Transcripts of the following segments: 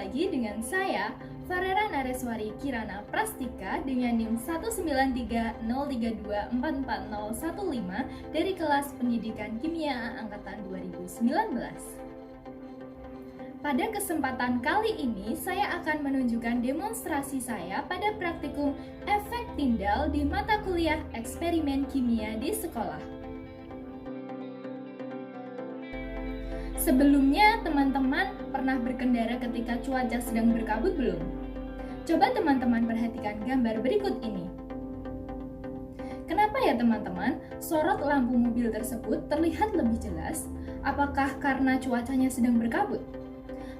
lagi dengan saya, Farera Nareswari Kirana Prastika dengan NIM 19303244015 dari kelas Pendidikan Kimia Angkatan 2019. Pada kesempatan kali ini, saya akan menunjukkan demonstrasi saya pada praktikum efek tindal di mata kuliah eksperimen kimia di sekolah. Sebelumnya, teman-teman pernah berkendara ketika cuaca sedang berkabut belum? Coba teman-teman perhatikan gambar berikut ini. Kenapa ya teman-teman, sorot lampu mobil tersebut terlihat lebih jelas? Apakah karena cuacanya sedang berkabut?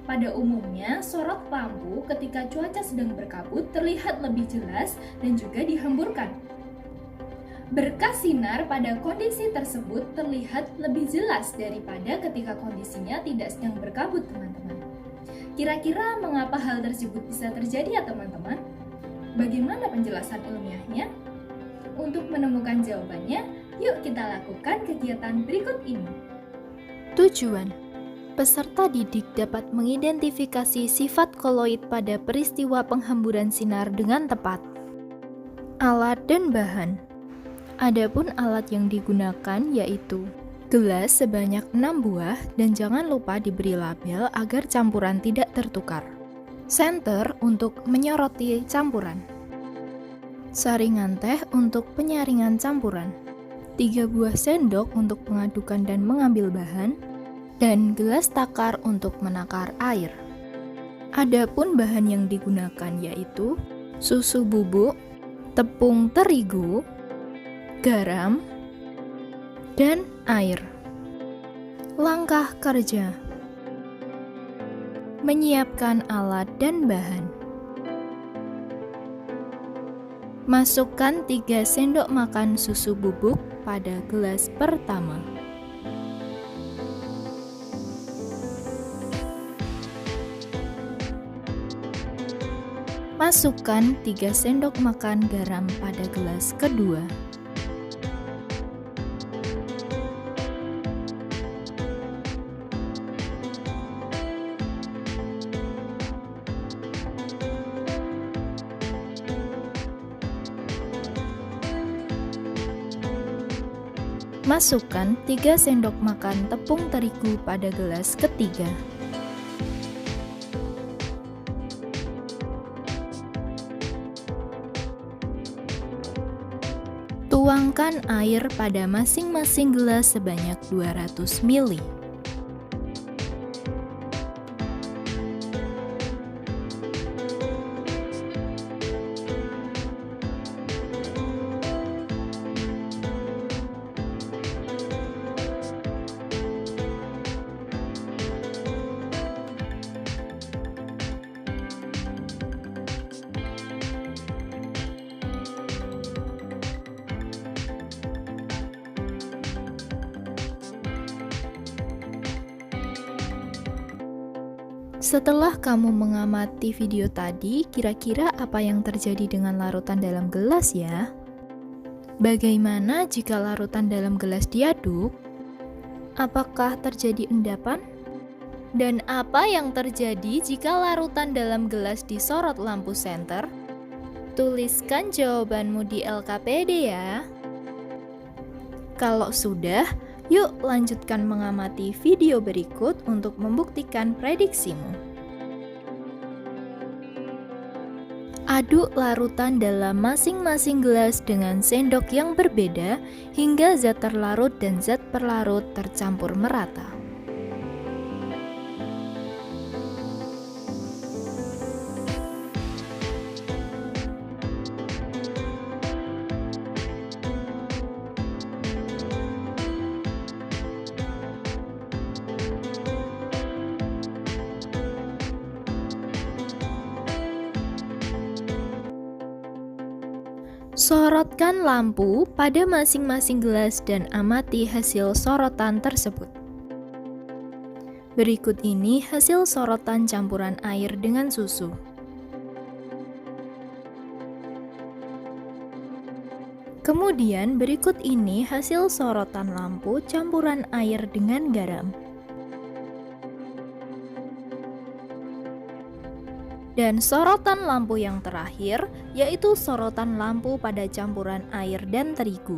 Pada umumnya, sorot lampu ketika cuaca sedang berkabut terlihat lebih jelas dan juga dihamburkan. Berkas sinar pada kondisi tersebut terlihat lebih jelas daripada ketika kondisinya tidak sedang berkabut, teman-teman. Kira-kira mengapa hal tersebut bisa terjadi ya, teman-teman? Bagaimana penjelasan ilmiahnya? Untuk menemukan jawabannya, yuk kita lakukan kegiatan berikut ini. Tujuan: peserta didik dapat mengidentifikasi sifat koloid pada peristiwa penghamburan sinar dengan tepat. Alat dan bahan. Adapun alat yang digunakan yaitu gelas sebanyak 6 buah dan jangan lupa diberi label agar campuran tidak tertukar. Senter untuk menyoroti campuran. Saringan teh untuk penyaringan campuran. 3 buah sendok untuk mengadukan dan mengambil bahan, dan gelas takar untuk menakar air. Adapun bahan yang digunakan yaitu susu bubuk, tepung terigu, garam, dan air. Langkah kerja: menyiapkan alat dan bahan. Masukkan 3 sendok makan susu bubuk pada gelas pertama. Masukkan 3 sendok makan garam pada gelas kedua. Masukkan 3 sendok makan tepung terigu pada gelas ketiga. Tuangkan air pada masing-masing gelas sebanyak 200 ml. Setelah kamu mengamati video tadi, kira-kira apa yang terjadi dengan larutan dalam gelas ya? Bagaimana jika larutan dalam gelas diaduk? Apakah terjadi endapan? Dan apa yang terjadi jika larutan dalam gelas disorot lampu senter? Tuliskan jawabanmu di LKPD ya. Kalau sudah, yuk lanjutkan mengamati video berikut untuk membuktikan prediksimu. Aduk larutan dalam masing-masing gelas dengan sendok yang berbeda hingga zat terlarut dan zat perlarut tercampur merata. Sorotkan lampu pada masing-masing gelas dan amati hasil sorotan tersebut. Berikut ini hasil sorotan campuran air dengan susu. Kemudian berikut ini hasil sorotan lampu campuran air dengan garam. Dan sorotan lampu yang terakhir yaitu sorotan lampu pada campuran air dan terigu.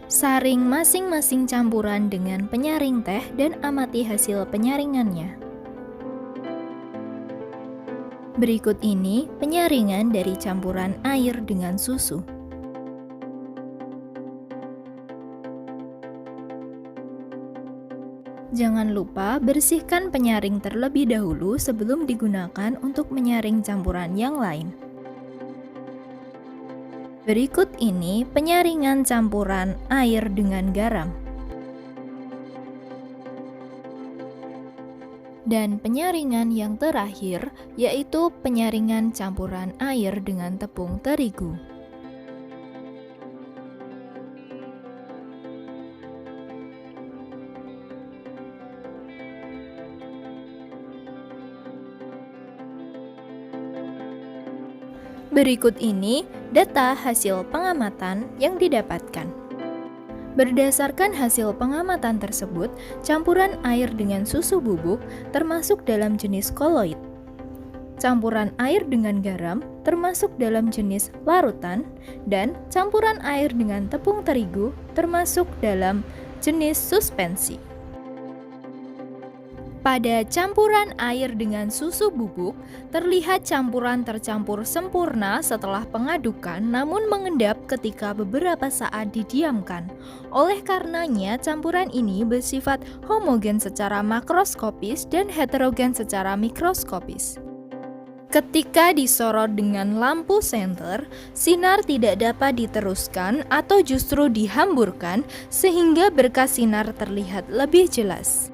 Saring masing-masing campuran dengan penyaring teh dan amati hasil penyaringannya. Berikut ini penyaringan dari campuran air dengan susu. Jangan lupa bersihkan penyaring terlebih dahulu sebelum digunakan untuk menyaring campuran yang lain. Berikut ini penyaringan campuran air dengan garam. Dan penyaringan yang terakhir yaitu penyaringan campuran air dengan tepung terigu. Berikut ini data hasil pengamatan yang didapatkan. Berdasarkan hasil pengamatan tersebut, campuran air dengan susu bubuk termasuk dalam jenis koloid. Campuran air dengan garam termasuk dalam jenis larutan, dan campuran air dengan tepung terigu termasuk dalam jenis suspensi. Pada campuran air dengan susu bubuk, terlihat campuran tercampur sempurna setelah pengadukan namun mengendap ketika beberapa saat didiamkan. Oleh karenanya, campuran ini bersifat homogen secara makroskopis dan heterogen secara mikroskopis. Ketika disorot dengan lampu senter, sinar tidak dapat diteruskan atau justru dihamburkan sehingga berkas sinar terlihat lebih jelas.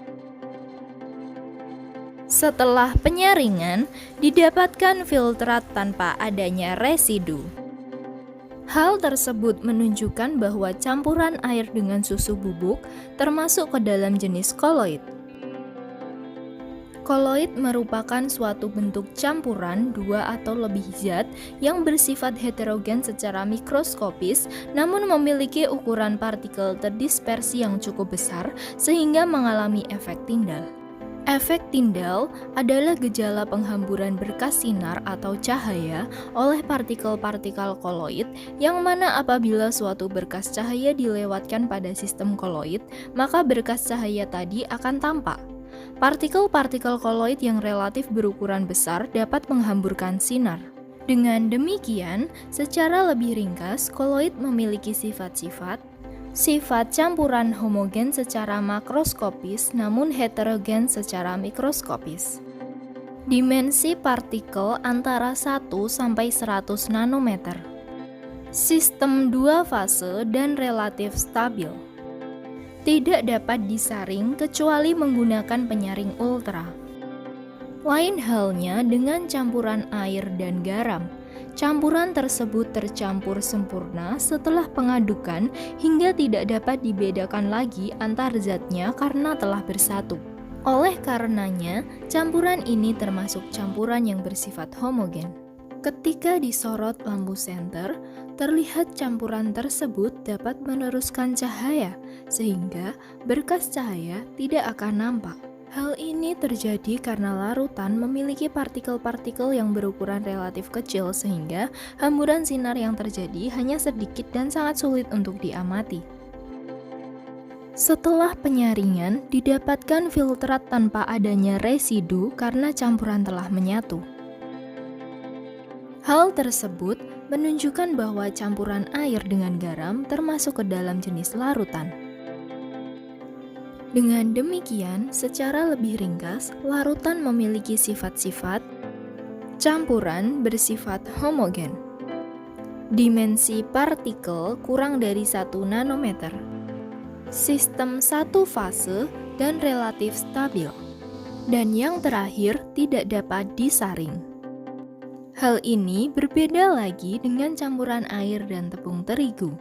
Setelah penyaringan, didapatkan filtrat tanpa adanya residu. Hal tersebut menunjukkan bahwa campuran air dengan susu bubuk termasuk ke dalam jenis koloid. Koloid merupakan suatu bentuk campuran dua atau lebih zat yang bersifat heterogen secara mikroskopis namun memiliki ukuran partikel terdispersi yang cukup besar sehingga mengalami efek tindal. Efek tindal adalah gejala penghamburan berkas sinar atau cahaya oleh partikel-partikel koloid yang mana apabila suatu berkas cahaya dilewatkan pada sistem koloid, maka berkas cahaya tadi akan tampak. Partikel-partikel koloid yang relatif berukuran besar dapat menghamburkan sinar. Dengan demikian, secara lebih ringkas, koloid memiliki sifat campuran homogen secara makroskopis namun heterogen secara mikroskopis. Dimensi partikel antara 1 sampai 100 nanometer. Sistem dua fase dan relatif stabil. Tidak dapat disaring kecuali menggunakan penyaring ultra. Lain halnya dengan campuran air dan garam. Campuran tersebut tercampur sempurna setelah pengadukan hingga tidak dapat dibedakan lagi antar zatnya karena telah bersatu. Oleh karenanya, campuran ini termasuk campuran yang bersifat homogen. Ketika disorot lampu senter, terlihat campuran tersebut dapat meneruskan cahaya, sehingga berkas cahaya tidak akan nampak. Hal ini terjadi karena larutan memiliki partikel-partikel yang berukuran relatif kecil sehingga hamburan sinar yang terjadi hanya sedikit dan sangat sulit untuk diamati. Setelah penyaringan, didapatkan filtrat tanpa adanya residu karena campuran telah menyatu. Hal tersebut menunjukkan bahwa campuran air dengan garam termasuk ke dalam jenis larutan. Dengan demikian, secara lebih ringkas, larutan memiliki sifat-sifat campuran bersifat homogen. Dimensi partikel kurang dari 1 nanometer. Sistem satu fase dan relatif stabil. Dan yang terakhir, tidak dapat disaring. Hal ini berbeda lagi dengan campuran air dan tepung terigu.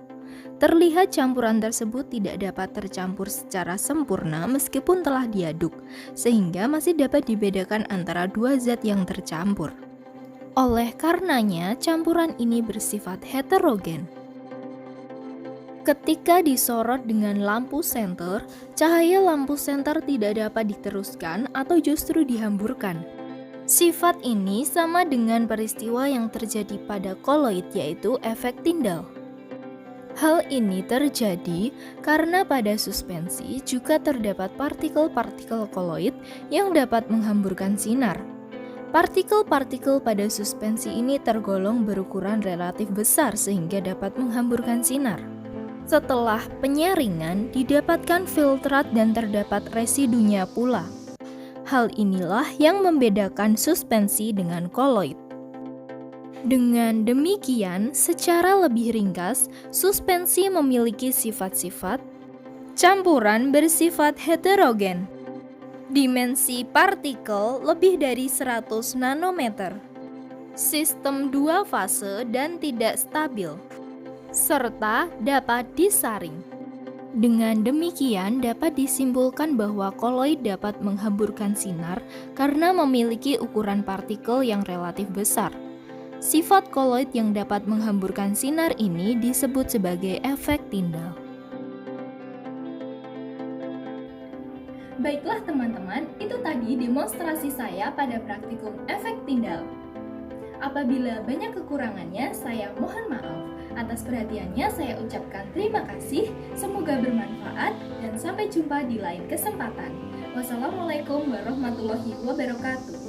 Terlihat campuran tersebut tidak dapat tercampur secara sempurna meskipun telah diaduk, sehingga masih dapat dibedakan antara dua zat yang tercampur. Oleh karenanya, campuran ini bersifat heterogen. Ketika disorot dengan lampu senter, cahaya lampu senter tidak dapat diteruskan atau justru dihamburkan. Sifat ini sama dengan peristiwa yang terjadi pada koloid, yaitu efek Tyndall. Hal ini terjadi karena pada suspensi juga terdapat partikel-partikel koloid yang dapat menghamburkan sinar. Partikel-partikel pada suspensi ini tergolong berukuran relatif besar sehingga dapat menghamburkan sinar. Setelah penyaringan, didapatkan filtrat dan terdapat residunya pula. Hal inilah yang membedakan suspensi dengan koloid. Dengan demikian, secara lebih ringkas, suspensi memiliki sifat-sifat campuran bersifat heterogen. Dimensi partikel lebih dari 100 nanometer. Sistem dua fase dan tidak stabil, serta dapat disaring. Dengan demikian dapat disimpulkan bahwa koloid dapat menghamburkan sinar karena memiliki ukuran partikel yang relatif besar. Sifat koloid yang dapat menghamburkan sinar ini disebut sebagai efek Tyndall. Baiklah teman-teman, itu tadi demonstrasi saya pada praktikum efek Tyndall. Apabila banyak kekurangannya, saya mohon maaf. Atas perhatiannya saya ucapkan terima kasih, semoga bermanfaat, dan sampai jumpa di lain kesempatan. Wassalamualaikum warahmatullahi wabarakatuh.